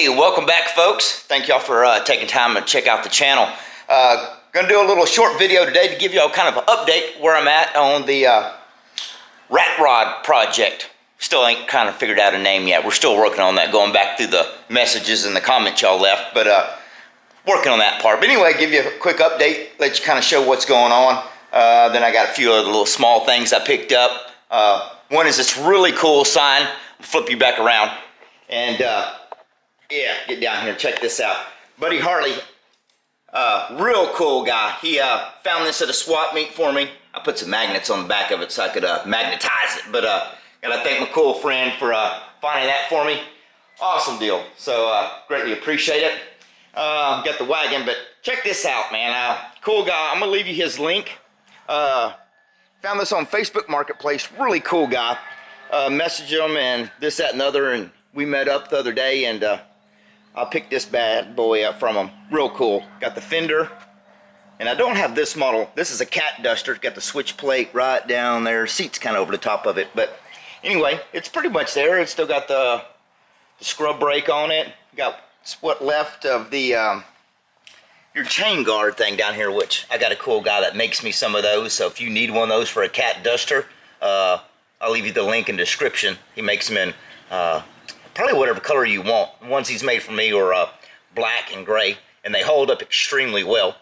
Hey, welcome back, folks. Thank y'all for taking time to check out the channel. Gonna do a little short video today to give y'all kind of an update where I'm at on the rat rod project. Still ain't kind of figured out a name yet. We're still working on that, going back through the messages and the comments y'all left, but working on that part. But anyway, give you a quick update, let you kind of show what's going on. Then I got a few other little small things I picked up. One is this really cool sign. I'll flip you back around. And yeah, get down here, check this out. Buddy Harley, real cool guy. He found this at a swap meet for me. I put some magnets on the back of it so I could magnetize it. But gotta thank my cool friend for finding that for me. Awesome deal. So greatly appreciate it. Got the wagon, but check this out, man. Cool guy. I'm gonna leave you his link. Found this on Facebook Marketplace. Really cool guy. Messaged him and this, that, and the other, and we met up the other day, and I picked this bad boy up from him. Real cool. Got the fender, and I don't have this model. This is a cat duster. Got the switch plate right down there. Seat's kind of over the top of it, but anyway, it's pretty much there. It's still got the scrub brake on it. Got what left of the your chain guard thing down here, which I got a cool guy that makes me some of those. So if you need one of those for a cat duster, I'll leave you the link in the description. He makes them in probably whatever color you want. The ones he's made for me are black and gray, and they hold up extremely well.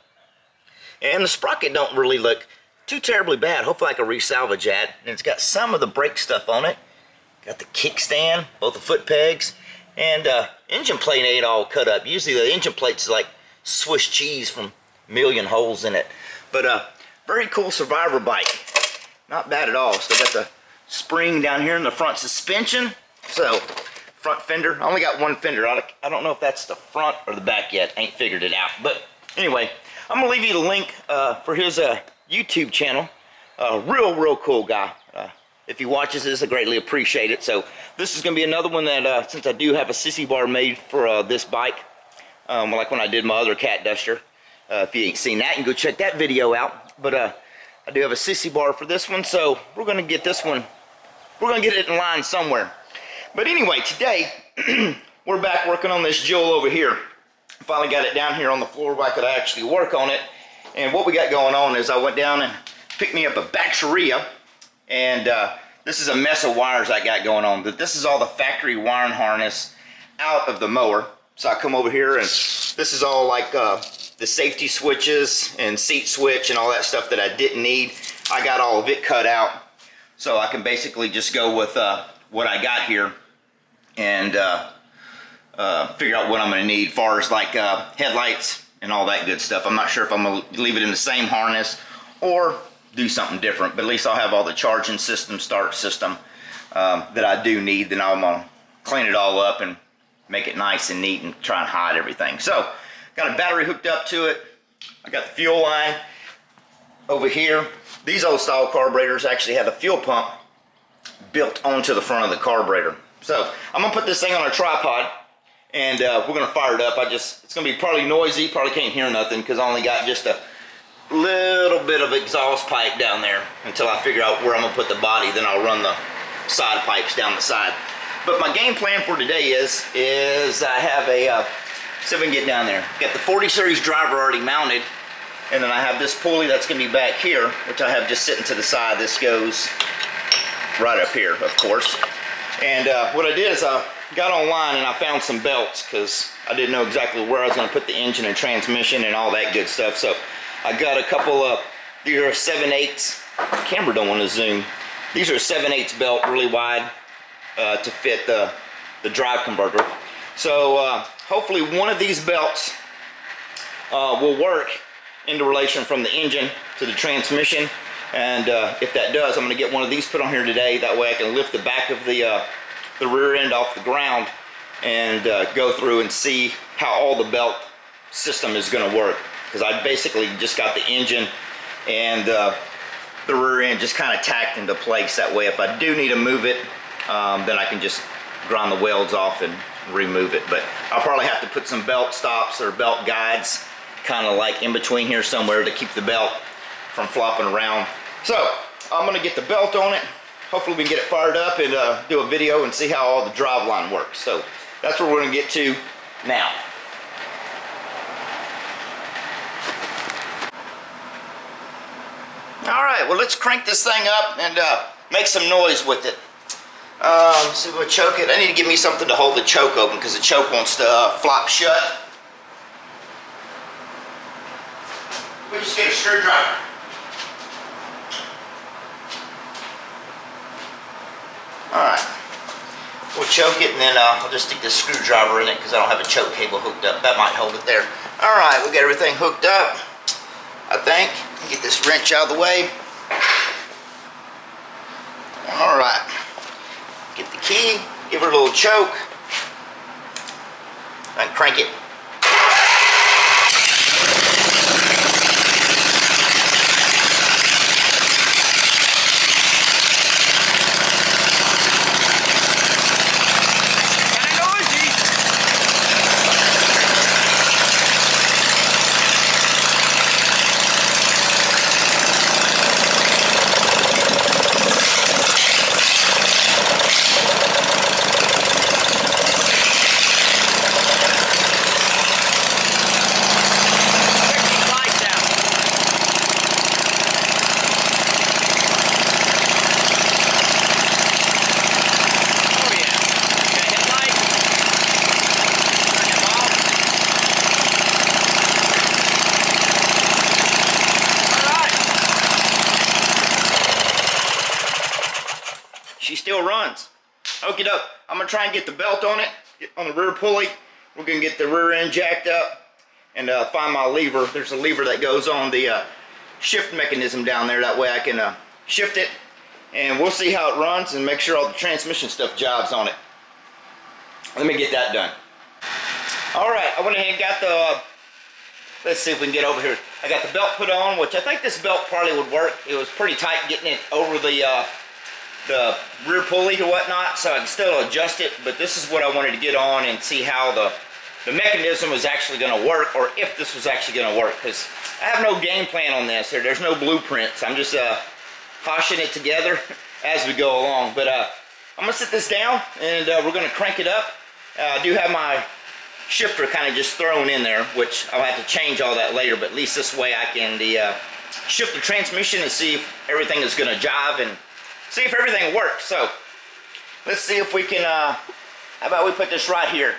And the sprocket don't really look too terribly bad. Hopefully I can resalvage that. And it's got some of the brake stuff on it. Got the kickstand, both the foot pegs, and engine plate ain't all cut up. Usually the engine plate's like Swiss cheese from a million holes in it. But very cool survivor bike. Not bad at all. Still got the spring down here in the front suspension. So front fender. I only got one fender. I don't know if that's the front or the back yet. Ain't figured it out. But anyway, I'm gonna leave you the link for his YouTube channel. Real cool guy. If he watches this, I greatly appreciate it. So this is gonna be another one that since I do have a sissy bar made for this bike, like when I did my other cat duster. If you ain't seen that, you can go check that video out. But I do have a sissy bar for this one, so we're gonna get this one. We're gonna get it in line somewhere. But anyway, today we're back working on this jewel over here. Finally got it down here on the floor where I could actually work on it. And what we got going on is I went down and picked me up a batteria, and this is a mess of wires I got going on. But this is all the factory wiring harness out of the mower. So I come over here, and this is all like the safety switches and seat switch and all that stuff that I didn't need. I got all of it cut out, so I can basically just go with what I got here and figure out what I'm going to need as far as like headlights and all that good stuff. I'm not sure if I'm going to leave it in the same harness or do something different, but at least I'll have all the charging system, start system that I do need. Then I'm going to clean it all up and make it nice and neat and try and hide everything. So got a battery hooked up to it. I got the fuel line over here. These old style carburetors actually have a fuel pump built onto the front of the carburetor. So I'm gonna put this thing on a tripod, and we're gonna fire it up. It's gonna be probably noisy, probably can't hear nothing because I only got just a little bit of exhaust pipe down there until I figure out where I'm gonna put the body. Then I'll run the side pipes down the side. But my game plan for today is I have a see if we can get down there. Got the 40 series driver already mounted, and then I have this pulley that's gonna be back here, which I have just sitting to the side. This goes right up here, of course. And what I did is I got online and I found some belts because I didn't know exactly where I was going to put the engine and transmission and all that good stuff. So I got a couple of, these are 7/8. Camera don't want to zoom. These are 7/8 belt, really wide to fit the drive converter. So hopefully one of these belts will work into relation from the engine to the transmission. And if that does, I'm going to get one of these put on here today. That way I can lift the back of the rear end off the ground and go through and see how all the belt system is going to work. Because I basically just got the engine and the rear end just kind of tacked into place. That way if I do need to move it, then I can just grind the welds off and remove it. But I'll probably have to put some belt stops or belt guides kind of like in between here somewhere to keep the belt from flopping around. So I'm gonna get the belt on it. Hopefully we can get it fired up and do a video and see how all the drive line works. So that's where we're gonna get to now. All right, well, let's crank this thing up and make some noise with it. Let's see if we'll choke it. I need to give me something to hold the choke open because the choke wants to flop shut. We'll just get a screwdriver. All right, we'll choke it and then I'll just stick this screwdriver in it because I don't have a choke cable hooked up. That might hold it there. All right, we got everything hooked up, I think. Get this wrench out of the way. All right, get the key, give her a little choke, and crank it. She still runs. Okie doke. I'm gonna try and get the belt on it, on the rear pulley. We're gonna get the rear end jacked up and find my lever. There's a lever that goes on the shift mechanism down there. That way I can shift it, and we'll see how it runs and make sure all the transmission stuff jobs on it. Let me get that done. All right, I went ahead and got the, let's see if we can get over here. I got the belt put on, which I think this belt probably would work. It was pretty tight getting it over the rear pulley or whatnot, so I can still adjust it, but this is what I wanted to get on and see how the mechanism was actually going to work, or if this was actually going to work, because I have no game plan on this. There's no blueprints. I'm just hashing it together as we go along, but I'm going to sit this down and we're going to crank it up. I do have my shifter kind of just thrown in there, which I'll have to change all that later, but at least this way I can shift the transmission and see if everything is going to jive and see if everything works. So let's see if we can, how about we put this right here.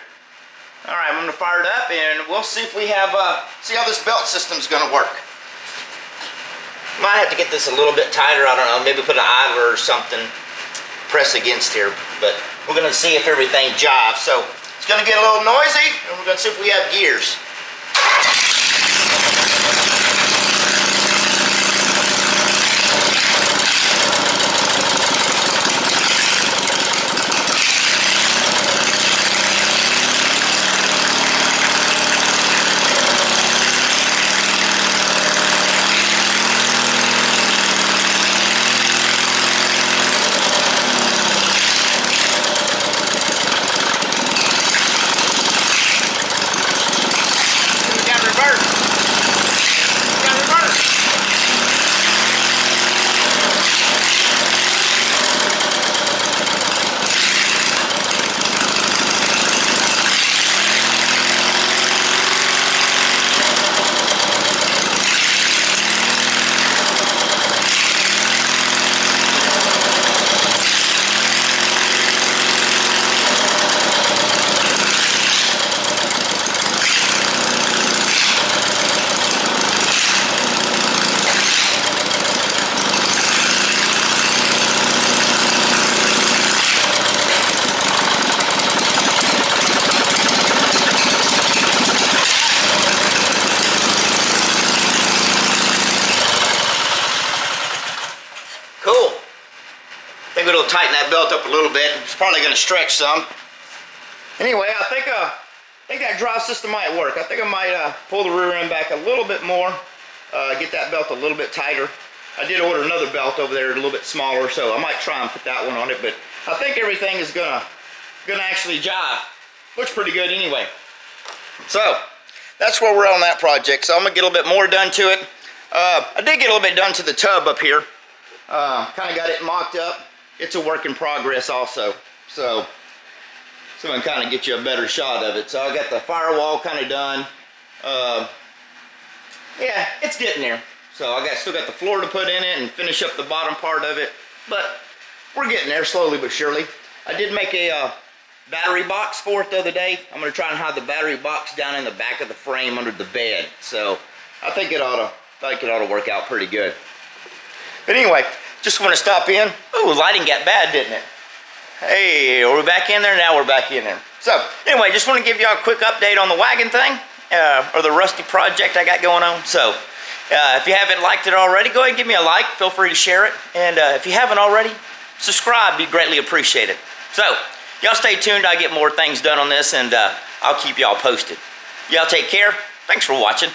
All right, I'm gonna fire it up and we'll see if we have, see how this belt system's gonna work. Might have to get this a little bit tighter, I don't know, maybe put an idler or something, press against here, but we're gonna see if everything jives. So it's gonna get a little noisy and we're gonna see if we have gears. It'll tighten that belt up a little bit. It's probably going to stretch some. Anyway, I think that drive system might work. I think I might pull the rear end back a little bit more, get that belt a little bit tighter. I did order another belt over there, a little bit smaller, so I might try and put that one on it. But I think everything is gonna actually jive. Looks pretty good anyway. So that's where we're at on that project. So I'm gonna get a little bit more done to it. I did get a little bit done to the tub up here. Kind of got it mocked up. It's a work in progress also. So so I can kind of get you a better shot of it. So I got the firewall kind of done. Yeah, it's getting there. So I still got the floor to put in it and finish up the bottom part of it. But we're getting there slowly but surely. I did make a battery box for it the other day. I'm going to try and hide the battery box down in the back of the frame under the bed. So I think it ought to work out pretty good. But anyway, just want to stop in. Ooh, lighting got bad, didn't it? Hey, are we back in there? Now we're back in there. So anyway, just want to give y'all a quick update on the wagon thing, or the rusty project I got going on. So if you haven't liked it already, go ahead and give me a like. Feel free to share it. And if you haven't already, subscribe. Be greatly appreciated. So y'all stay tuned. I get more things done on this, and I'll keep y'all posted. Y'all take care. Thanks for watching.